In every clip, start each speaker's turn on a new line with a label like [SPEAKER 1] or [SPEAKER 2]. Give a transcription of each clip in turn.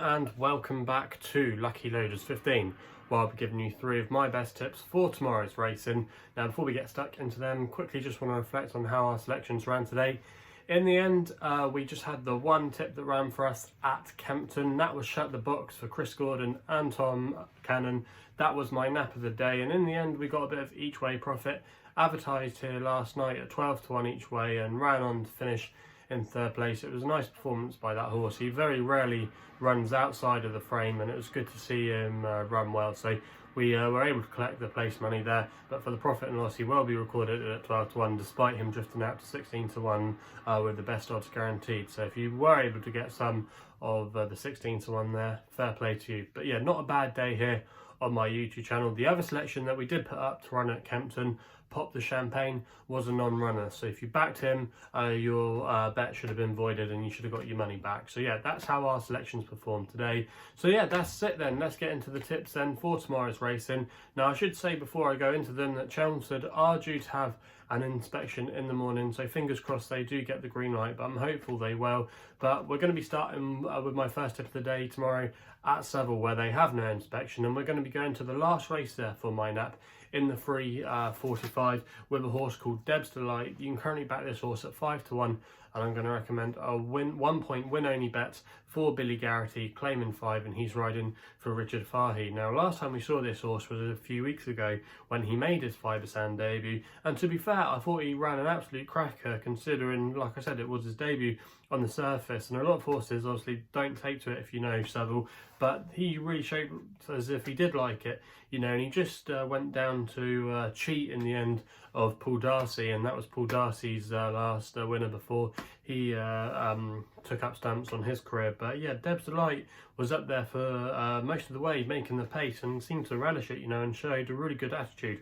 [SPEAKER 1] and welcome back to Lucky Loaders 15, where I'll be giving you 3 of my best tips for tomorrow's racing. Now before we get stuck into them, quickly just want to reflect on how our selections ran today. In the end, we just had the one tip that ran for us at Kempton. That was Shut the Box for Chris Gordon and Tom Cannon. That was my nap of the day, and in the end we got a bit of each way profit. Advertised here last night at 12 to 1 each way and ran on to finish in 3rd place. It was a nice performance by that horse. He very rarely runs outside of the frame, and it was good to see him run well. So we were able to collect the place money there, but for the profit and loss he will be recorded at 12 to 1 despite him drifting out to 16 to 1 with the best odds guaranteed. So if you were able to get some of the 16 to 1 there, fair play to you. But yeah, not a bad day here on my YouTube channel. The other selection that we did put up to run at Kempton, Pop the Champagne, was a non-runner. So if you backed him, your bet should have been voided and you should have got your money back. So yeah, that's how our selections performed today. So yeah, that's it then. Let's get into the tips then for tomorrow's racing. Now I should say before I go into them that Chelmsford are due to have an inspection in the morning, so fingers crossed they do get the green light, but I'm hopeful they will. But we're going to be starting with my first tip of the day tomorrow at Southwell, where they have no inspection, and we're going to be going to the last race there for my nap in the free 45 with a horse called Deb's Delight. You can currently back this horse at 5 to 1, and I'm going to recommend a 1 point win only bet for Billy Garrity, claiming 5, and he's riding for Richard Fahey. Now last time we saw this horse was a few weeks ago when he made his 5% debut, and to be fair I thought he ran an absolute cracker considering, like I said, it was his debut on the surface, and a lot of horses obviously don't take to it if you know Southwell, but he really showed as if he did like it, you know, and he just went down to cheat in the end of Paul Darcy, and that was Paul Darcy's last winner before he took up stamps on his career. But yeah, Deb's Delight was up there for most of the way, making the pace, and seemed to relish it, you know, and showed a really good attitude.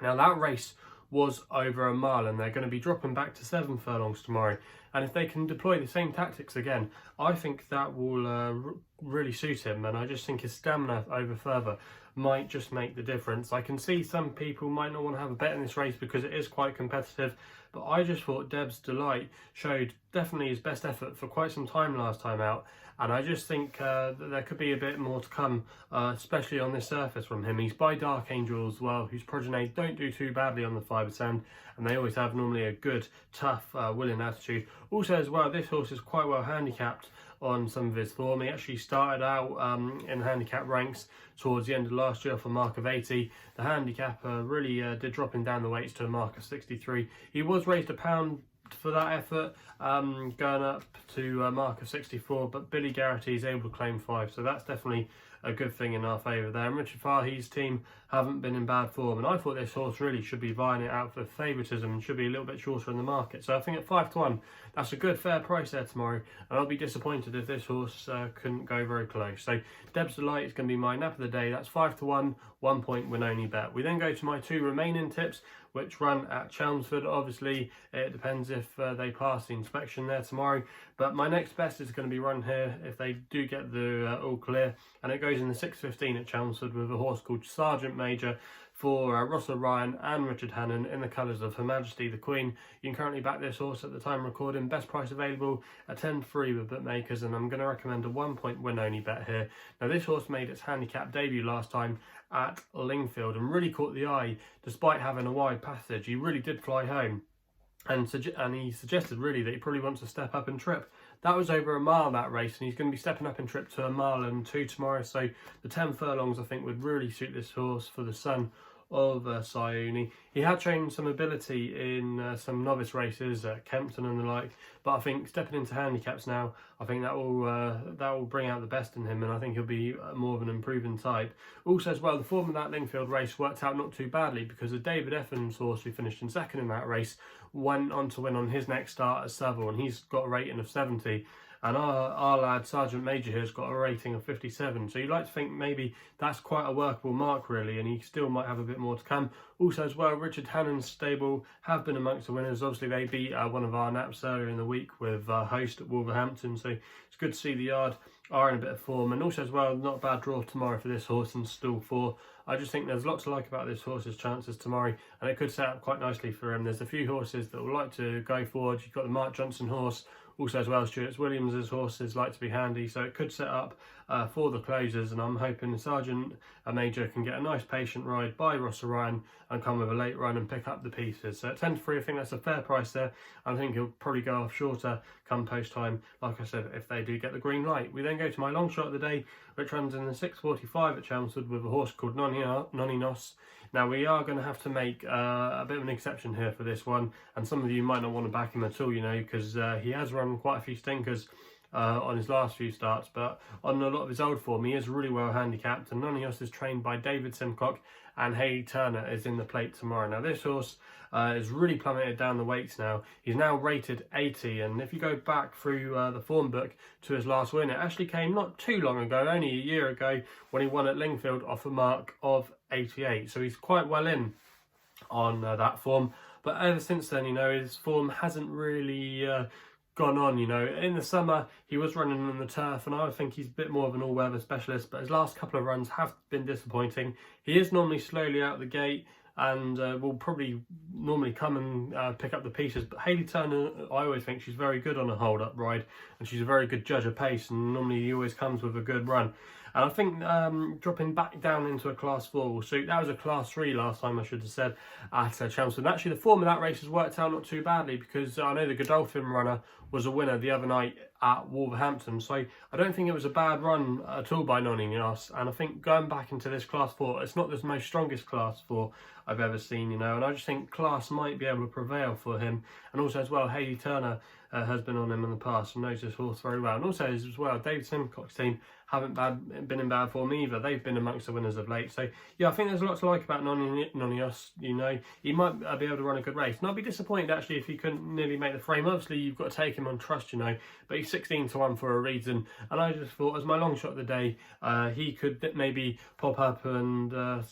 [SPEAKER 1] Now that race was over a mile, and they're going to be dropping back to 7 furlongs tomorrow, and if they can deploy the same tactics again, I think that will really suit him, and I just think his stamina over further might just make the difference. I can see some people might not want to have a bet in this race because it is quite competitive, but I just thought Deb's Delight showed definitely his best effort for quite some time last time out, and I just think that there could be a bit more to come, especially on this surface from him. He's by Dark Angel as well, whose progeny don't do too badly on the 5%, and they always have normally a good, tough, willing attitude. Also as well, this horse is quite well handicapped on some of his form. He actually started out in handicap ranks towards the end of last year for a mark of 80. The handicap really did drop him down the weights to a mark of 63. He was raised a pound for that effort, going up to a mark of 64, but Billy Garrity is able to claim 5, so that's definitely a good thing in our favour there. And Richard Fahey's team haven't been in bad form, and I thought this horse really should be vying it out for favouritism and should be a little bit shorter in the market. So I think at 5 to 1, that's a good fair price there tomorrow, and I'll be disappointed if this horse couldn't go very close. So Deb's Delight is going to be my nap of the day. That's 5 to 1, 1 point win only bet. We then go to my 2 remaining tips, which run at Chelmsford. Obviously it depends if they pass the inspection there tomorrow, but my next best is going to be run here if they do get the all clear, and it goes in the 6:15 at Chelmsford with a horse called Sergeant Major for Russell Ryan and Richard Hannon in the colours of Her Majesty the Queen. You can currently back this horse at the time recording, best price available at 10-3 with bookmakers, and I'm going to recommend a 1 point win only bet here. Now this horse made its handicap debut last time at Lingfield and really caught the eye despite having a wide passage. He really did fly home, and he suggested really that he probably wants to step up and trip. That was over a mile, that race, and he's going to be stepping up and trip to 1 mile and 2 tomorrow, so the 10 furlongs I think would really suit this horse for the son of Sione. He had shown some ability in some novice races at Kempton and the like, but I think stepping into handicaps now, I think that will bring out the best in him, and I think he'll be more of an improving type. Also as well, the form of that Lingfield race worked out not too badly, because the David Evans horse who finished in 2nd in that race went on to win on his next start at Southwell, and he's got a rating of 70. And our lad Sergeant Major here has got a rating of 57, so you'd like to think maybe that's quite a workable mark really, and he still might have a bit more to come. Also as well, Richard Hannon's stable have been amongst the winners. Obviously they beat one of our naps earlier in the week with Host at Wolverhampton, so it's good to see the yard are in a bit of form. And also as well, not a bad draw tomorrow for this horse in stall 4. I just think there's lots to like about this horse's chances tomorrow, and it could set up quite nicely for him. There's a few horses that would like to go forward. You've got the Mark Johnson horse, Also as well, Stuart Williams' horses like to be handy, so it could set up for the closers, and I'm hoping Sergeant Major can get a nice patient ride by Ross Orion and come with a late run and pick up the pieces. So at 10 to 3, I think that's a fair price there. I think he'll probably go off shorter come post time, like I said, if they do get the green light. We then go to my long shot of the day, which runs in the 6:45 at Chelmsford with a horse called Nonios. Now we are going to have to make a bit of an exception here for this one, and some of you might not want to back him at all, you know, because he has run quite a few stinkers on his last few starts, but on a lot of his old form he is really well handicapped. And Nonios is trained by David Simcock, and Hayley Turner is in the plate tomorrow. Now this horse is really plummeted down the weights now. He's now rated 80, and if you go back through the form book to his last win, it actually came not too long ago, only a year ago, when he won at Lingfield off a mark of 88. So he's quite well in on that form, but ever since then, you know, his form hasn't really gone on. You know, in the summer he was running on the turf, and I would think he's a bit more of an all-weather specialist, but his last couple of runs have been disappointing. He is normally slowly out the gate and will probably normally come and pick up the pieces, but Hayley Turner, I always think she's very good on a hold-up ride, and she's a very good judge of pace, and normally he always comes with a good run. And I think dropping back down into a Class 4 will suit. That was a Class 3 last time, I should have said, at Chelmsford. And actually, the form of that race has worked out not too badly, because I know the Godolphin runner was a winner the other night at Wolverhampton. So I don't think it was a bad run at all by Nonios. And I think going back into this Class 4, it's not the most strongest Class 4 I've ever seen, you know. And I just think class might be able to prevail for him. And also as well, Hayley Turner has been on him in the past and knows this horse very well. And also as well, David Simcock's team haven't been in bad form either. They've been amongst the winners of late. So yeah, I think there's a lot to like about Nonios. You know, he might be able to run a good race. And I'd be disappointed actually if he couldn't nearly make the frame. Obviously you've got to take him on trust, you know, but he's 16 to 1 for a reason. And I just thought, as my long shot of the day, he could maybe pop up and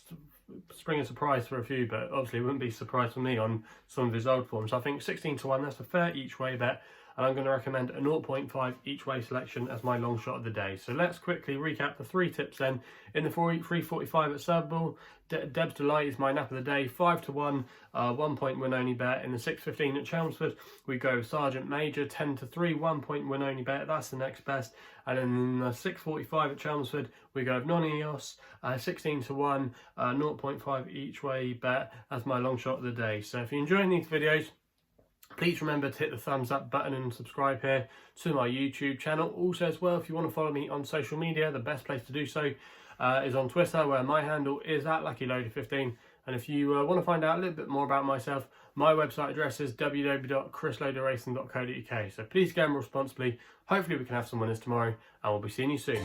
[SPEAKER 1] spring a surprise for a few, but obviously it wouldn't be a surprise for me on some of his old forms. So I think 16 to 1, that's a fair each way bet, and I'm going to recommend a 0.5 each way selection as my long shot of the day. So let's quickly recap the 3 tips then. In the 3:45 at Southwell, Deb's Delight is my nap of the day, 5 to 1, 1 point win only bet. In the 6:15 at Chelmsford, we go Sergeant Major, 10 to 3, 1 point win only bet. That's the next best. And in the 6:45 at Chelmsford, we go Nonios, 16 to 1, 0.5 each way bet as my long shot of the day. So if you're enjoying these videos, please remember to hit the thumbs up button and subscribe here to my YouTube channel. Also as well, if you want to follow me on social media, the best place to do so is on Twitter, where my handle is @LuckyLoader15. And if you want to find out a little bit more about myself, my website address is www.chrisloaderracing.co.uk. So please gamble responsibly. Hopefully we can have some winners tomorrow, and we'll be seeing you soon.